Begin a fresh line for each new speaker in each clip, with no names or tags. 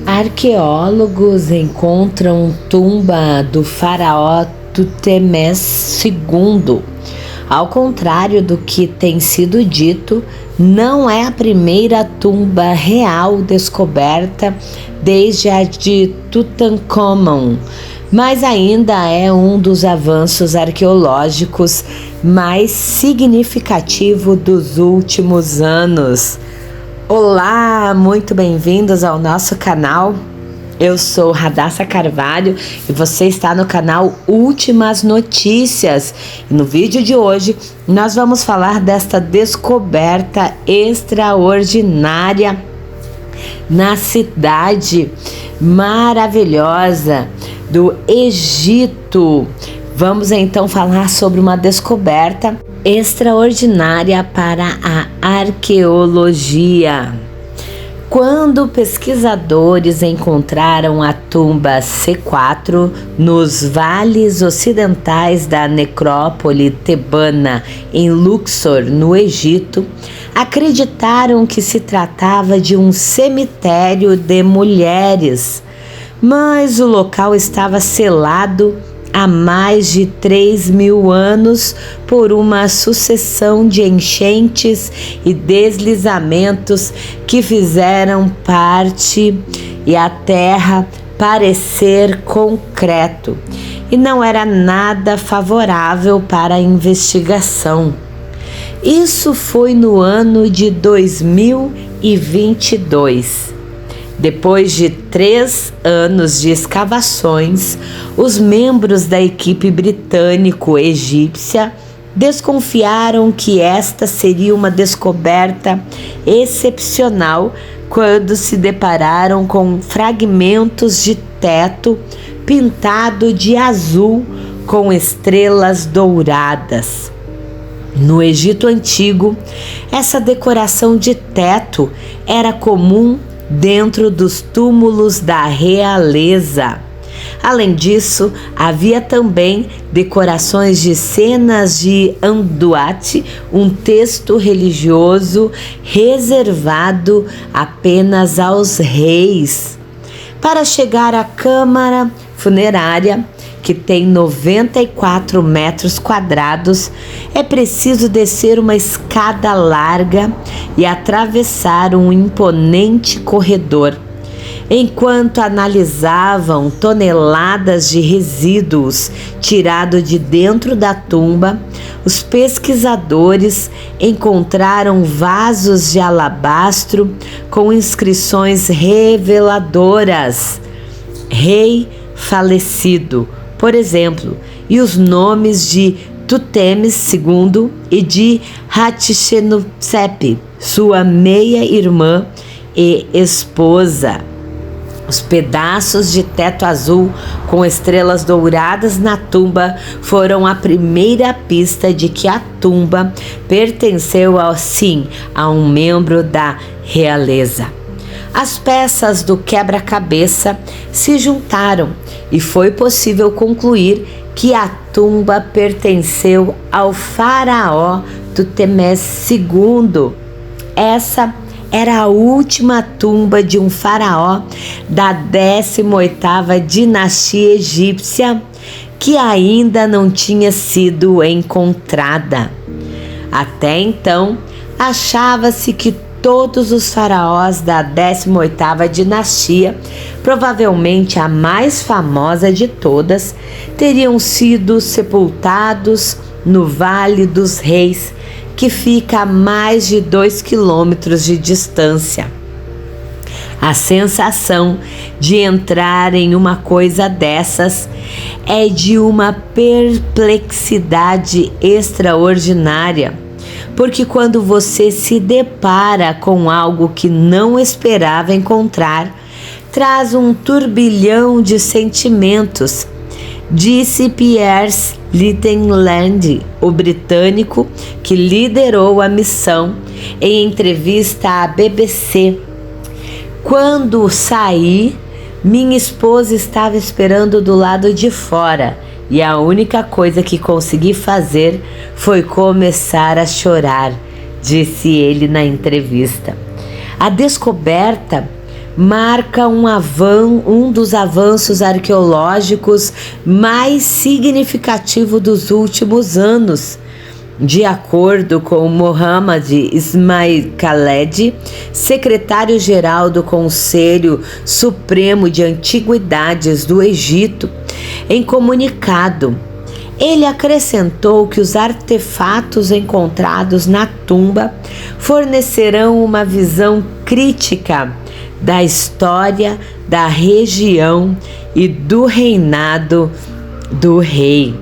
Arqueólogos encontram tumba do faraó Tutemés II. Ao contrário do que tem sido dito, não é a primeira tumba real descoberta desde a de Tutancâmon, mas ainda é um dos avanços arqueológicos mais significativos dos últimos anos. Olá, muito bem-vindos ao nosso canal. Eu sou Radassa Carvalho e você está no canal Últimas Notícias. E no vídeo de hoje nós vamos falar desta descoberta extraordinária na cidade maravilhosa do Egito. Vamos então falar sobre uma descoberta extraordinária para a arqueologia. Quando pesquisadores encontraram a tumba C4 nos vales ocidentais da necrópole tebana em Luxor, no Egito, acreditaram que se tratava de um cemitério de mulheres, mas o local estava selado há mais de 3.000 anos por uma sucessão de enchentes e deslizamentos que fizeram parte e a terra parecer concreto, e não era nada favorável para a investigação. Isso foi no ano de 2022. Depois de 3 anos de escavações, os membros da equipe britânico-egípcia desconfiaram que esta seria uma descoberta excepcional quando se depararam com fragmentos de teto pintado de azul com estrelas douradas. No Egito Antigo, essa decoração de teto era comum dentro dos túmulos da realeza. Além disso, havia também decorações de cenas de Anduat, um texto religioso reservado apenas aos reis. Para chegar à câmara funerária, que tem 94 metros quadrados, é preciso descer uma escada larga e atravessar um imponente corredor. Enquanto analisavam toneladas de resíduos tirados de dentro da tumba, os pesquisadores encontraram vasos de alabastro com inscrições reveladoras: Rei falecido, por exemplo, e os nomes de Tutemes II e de Hatshepsut, sua meia-irmã e esposa. Os pedaços de teto azul com estrelas douradas na tumba foram a primeira pista de que a tumba pertenceu a um membro da realeza. As peças do quebra-cabeça se juntaram e foi possível concluir que a tumba pertenceu ao faraó Tutemés II. Essa era a última tumba de um faraó da 18ª dinastia egípcia que ainda não tinha sido encontrada. Até então, achava-se que todos os faraós da 18ª dinastia, provavelmente a mais famosa de todas, teriam sido sepultados no Vale dos Reis, que fica a mais de 2 quilômetros de distância. A sensação de entrar em uma coisa dessas é de uma perplexidade extraordinária, porque quando você se depara com algo que não esperava encontrar, traz um turbilhão de sentimentos, disse Piers Littleland, o britânico que liderou a missão, em entrevista à BBC. Quando saí, minha esposa estava esperando do lado de fora e a única coisa que consegui fazer foi começar a chorar, disse ele na entrevista. A descoberta marca um dos avanços arqueológicos mais significativos dos últimos anos. De acordo com Mohammad Ismail Khaled, secretário-geral do Conselho Supremo de Antiguidades do Egito, em comunicado, ele acrescentou que os artefatos encontrados na tumba fornecerão uma visão crítica da história da região e do reinado do rei.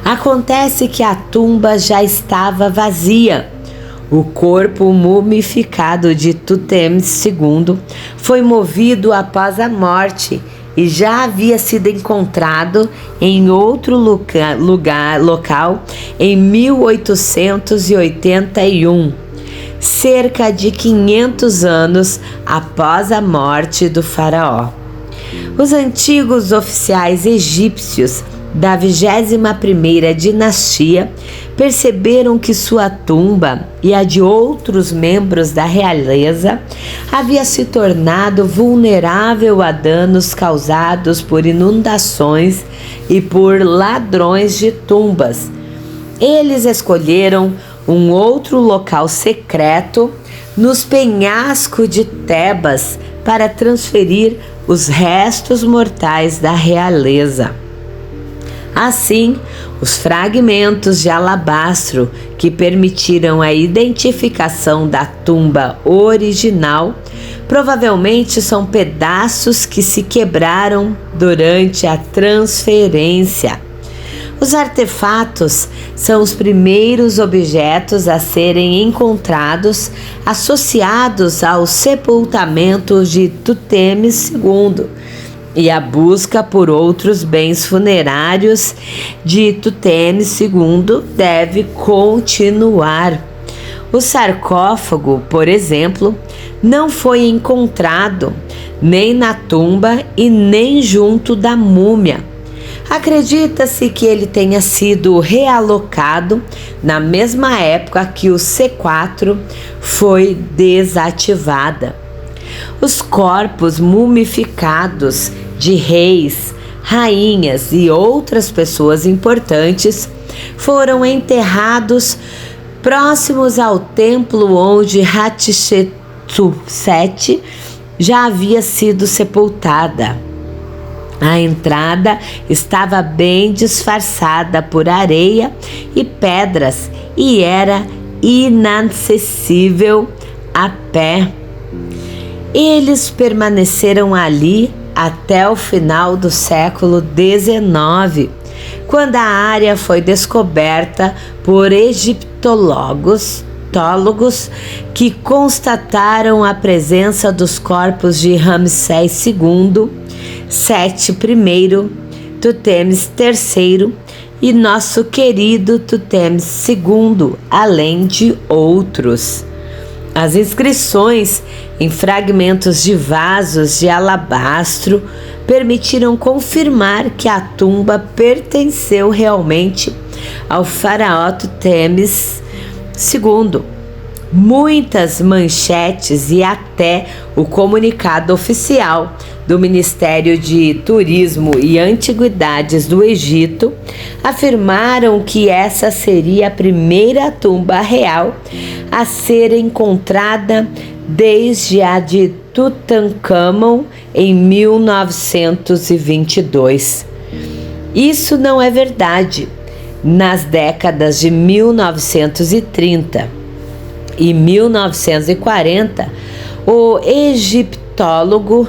Acontece que a tumba já estava vazia. O corpo mumificado de Tutmosis II foi movido após a morte e já havia sido encontrado em outro local em 1881, cerca de 500 anos após a morte do faraó. Os antigos oficiais egípcios da 21ª dinastia perceberam que sua tumba e a de outros membros da realeza havia se tornado vulnerável a danos causados por inundações e por ladrões de tumbas. Eles escolheram um outro local secreto nos penhascos de Tebas para transferir os restos mortais da realeza. Assim, os fragmentos de alabastro que permitiram a identificação da tumba original provavelmente são pedaços que se quebraram durante a transferência. Os artefatos são os primeiros objetos a serem encontrados associados ao sepultamento de Tutmosis II, e a busca por outros bens funerários de Tutmosis II deve continuar. O sarcófago, por exemplo, não foi encontrado nem na tumba e nem junto da múmia. Acredita-se que ele tenha sido realocado na mesma época que o C4 foi desativada. Os corpos mumificados de reis, rainhas e outras pessoas importantes foram enterrados próximos ao templo onde Hatshepsut VII já havia sido sepultada. A entrada estava bem disfarçada por areia e pedras e era inacessível a pé. Eles permaneceram ali até o final do século XIX, quando a área foi descoberta por egiptólogos que constataram a presença dos corpos de Ramsés II, Sete I, Tutmosis III e nosso querido Tutmosis II, além de outros. As inscrições em fragmentos de vasos de alabastro permitiram confirmar que a tumba pertenceu realmente ao faraó Tutmosis II. Muitas manchetes e até o comunicado oficial do Ministério de Turismo e Antiguidades do Egito afirmaram que essa seria a primeira tumba real a ser encontrada desde a de Tutancâmon em 1922. Isso não é verdade. Nas décadas de 1930 e 1940, o egiptólogo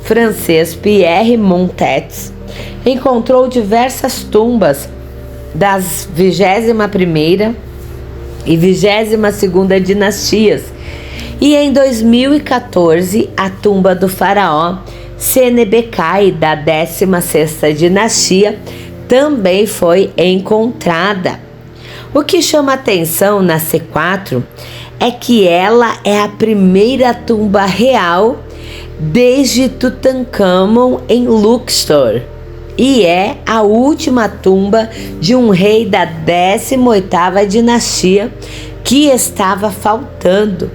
francês Pierre Montet encontrou diversas tumbas das 21ª e 22ª dinastias, e em 2014 a tumba do faraó Senebekai da 16ª dinastia também foi encontrada. O que chama atenção na C4 é que ela é a primeira tumba real desde Tutancâmon em Luxor e é a última tumba de um rei da 18ª dinastia que estava faltando.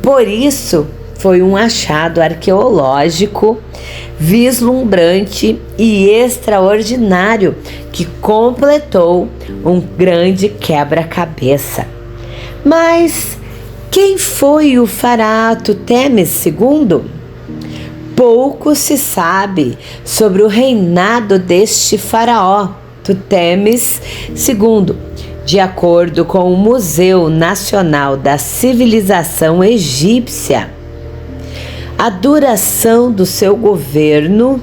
Por isso foi um achado arqueológico vislumbrante e extraordinário que completou um grande quebra-cabeça. Mas quem foi o faraó Tutmosis II? Pouco se sabe sobre o reinado deste faraó Tutmosis II. De acordo com o Museu Nacional da Civilização Egípcia, a duração do seu governo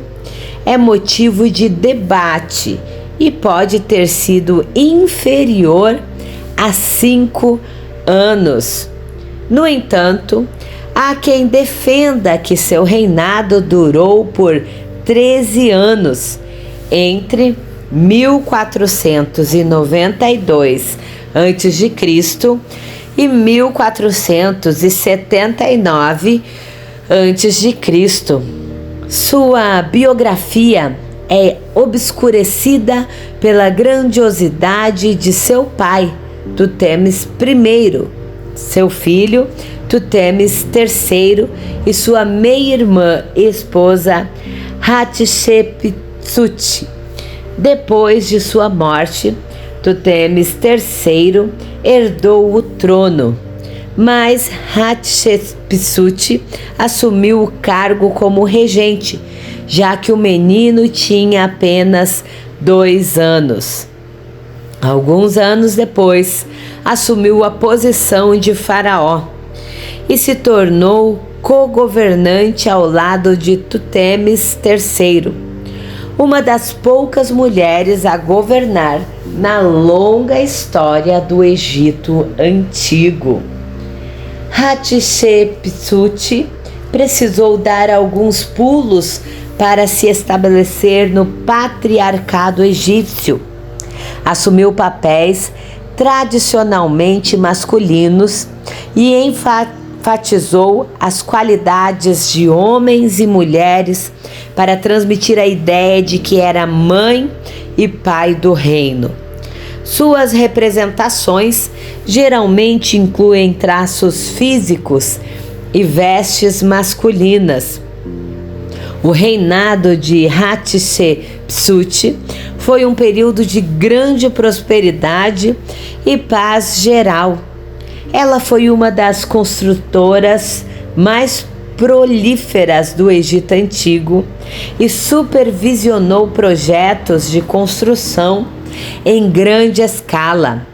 é motivo de debate e pode ter sido inferior a 5 anos. No entanto, há quem defenda que seu reinado durou por 13 anos, entre 1492 a.C. e 1479 a.C. Sua biografia é obscurecida pela grandiosidade de seu pai, Tutmosis I, seu filho, Tutmosis III, e sua meia-irmã e esposa, Hatshepsut. Depois de sua morte, Tutmosis III herdou o trono, mas Hatshepsut assumiu o cargo como regente, já que o menino tinha apenas 2 anos. Alguns anos depois, assumiu a posição de faraó e se tornou co-governante ao lado de Tutmosis III, uma das poucas mulheres a governar na longa história do Egito Antigo. Hatshepsut precisou dar alguns pulos para se estabelecer no patriarcado egípcio. Assumiu papéis tradicionalmente masculinos e enfatizou as qualidades de homens e mulheres para transmitir a ideia de que era mãe e pai do reino. Suas representações geralmente incluem traços físicos e vestes masculinas. O reinado de Hatshepsut foi um período de grande prosperidade e paz geral. Ela foi uma das construtoras mais prolíferas do Egito Antigo e supervisionou projetos de construção em grande escala.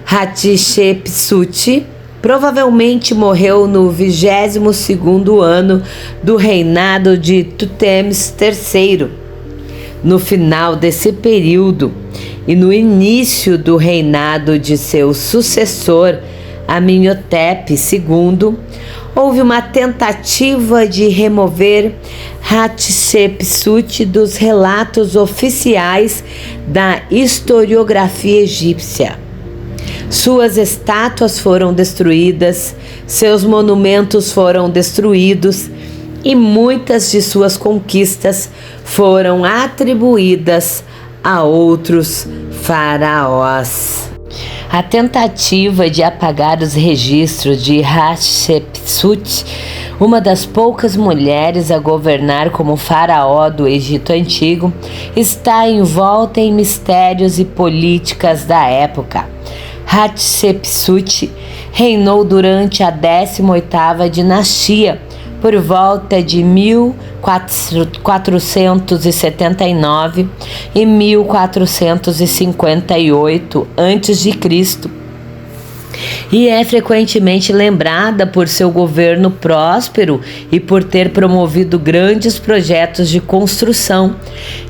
Hatshepsut provavelmente morreu no 22º ano do reinado de Tutmosis III. No final desse período e no início do reinado de seu sucessor, Amenhotep II, houve uma tentativa de remover Hatshepsut dos relatos oficiais da historiografia egípcia. Suas estátuas foram destruídas, seus monumentos foram destruídos e muitas de suas conquistas foram atribuídas a outros faraós. A tentativa de apagar os registros de Hatshepsut, uma das poucas mulheres a governar como faraó do Egito Antigo, está envolta em mistérios e políticas da época. Hatshepsut reinou durante a 18ª dinastia, por volta de 1479 e 1458 a.C. e é frequentemente lembrada por seu governo próspero e por ter promovido grandes projetos de construção,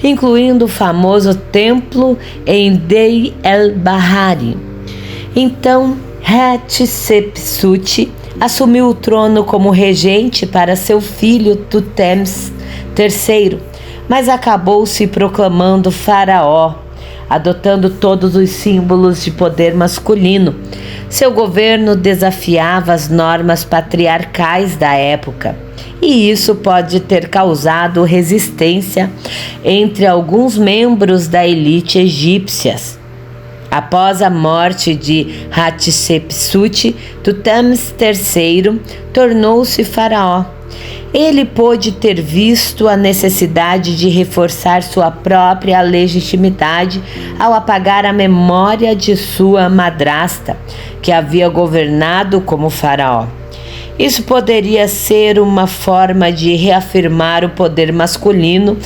incluindo o famoso templo em Deir el-Bahari. Então, Hatshepsut assumiu o trono como regente para seu filho Tutmosis III, mas acabou se proclamando faraó, adotando todos os símbolos de poder masculino. Seu governo desafiava as normas patriarcais da época, e isso pode ter causado resistência entre alguns membros da elite egípcia. Após a morte de Hatshepsut, Tutmosis III tornou-se faraó. Ele pôde ter visto a necessidade de reforçar sua própria legitimidade ao apagar a memória de sua madrasta, que havia governado como faraó. Isso poderia ser uma forma de reafirmar o poder masculino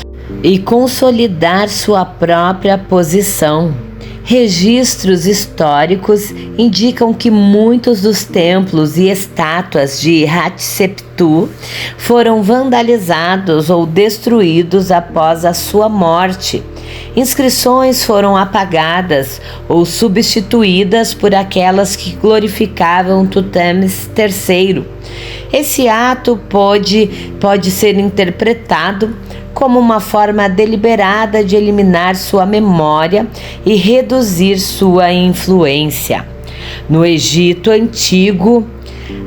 e consolidar sua própria posição. Registros históricos indicam que muitos dos templos e estátuas de Hatshepsut foram vandalizados ou destruídos após a sua morte. Inscrições foram apagadas ou substituídas por aquelas que glorificavam Tutmosis III. Esse ato pode ser interpretado como uma forma deliberada de eliminar sua memória e reduzir sua influência. No Egito Antigo,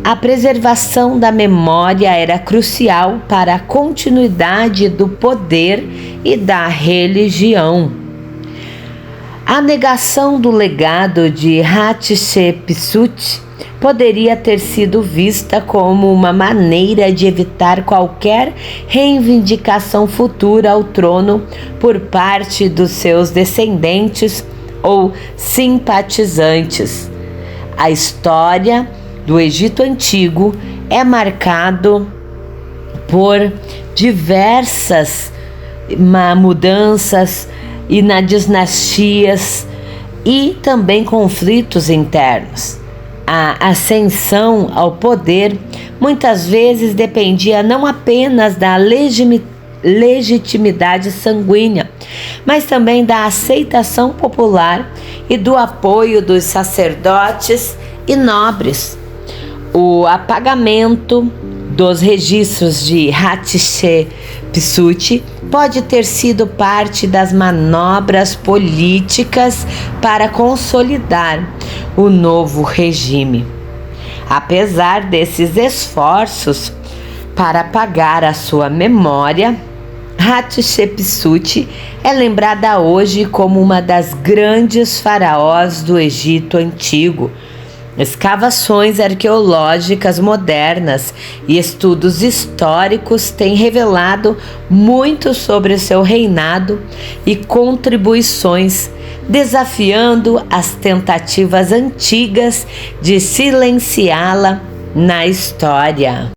a preservação da memória era crucial para a continuidade do poder e da religião. A negação do legado de Hatshepsut poderia ter sido vista como uma maneira de evitar qualquer reivindicação futura ao trono por parte dos seus descendentes ou simpatizantes. A história do Egito Antigo é marcado por diversas mudanças e nas dinastias e também conflitos internos. A ascensão ao poder muitas vezes dependia não apenas da legitimidade sanguínea, mas também da aceitação popular e do apoio dos sacerdotes e nobres. O apagamento dos registros de Hatshepsut pode ter sido parte das manobras políticas para consolidar o novo regime. Apesar desses esforços para apagar a sua memória, Hatshepsut é lembrada hoje como uma das grandes faraós do Egito Antigo. Escavações arqueológicas modernas e estudos históricos têm revelado muito sobre o seu reinado e contribuições, desafiando as tentativas antigas de silenciá-la na história.